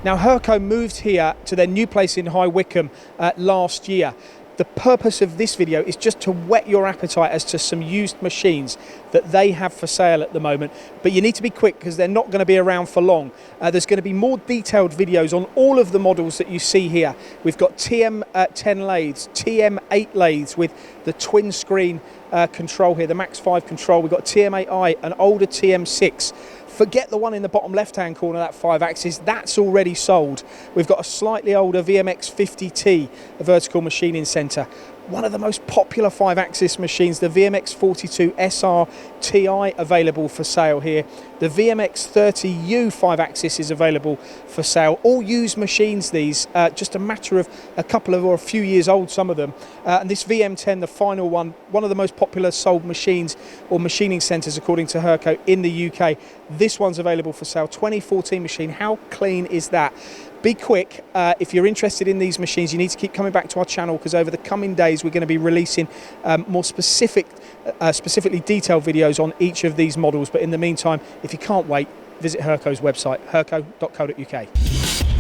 Now, Hurco moved here to their new place in High Wycombe last year. The purpose of this video is just to whet your appetite as to some used machines that they have for sale at the moment. But you need to be quick because they're not going to be around for long. There's going to be more detailed videos on all of the models that you see here. We've got TM10 lathes, TM8 lathes with the twin screen control here, the Max 5 control. We've got TM8i, an older TM6. Forget the one in the bottom left-hand corner, that 5-axis, that's already sold. We've got a slightly older VMX 50T, a vertical machining centre. One of the most popular 5-axis machines, the VMX 42 SR TI, available for sale here. The VMX 30U 5-axis is available for sale. All used machines, these, just a matter of a couple of or a few years old, some of them. And this VM10, the final one of the most popular sold machines or machining centres according to Hurco in the UK. This one's available for sale, 2014 machine. How clean is that? Be quick. If you're interested in these machines, you need to keep coming back to our channel, because over the coming days we're going to be releasing more specifically detailed videos on each of these models. But in the meantime, if you can't wait, visit Hurco's website, hurco.co.uk.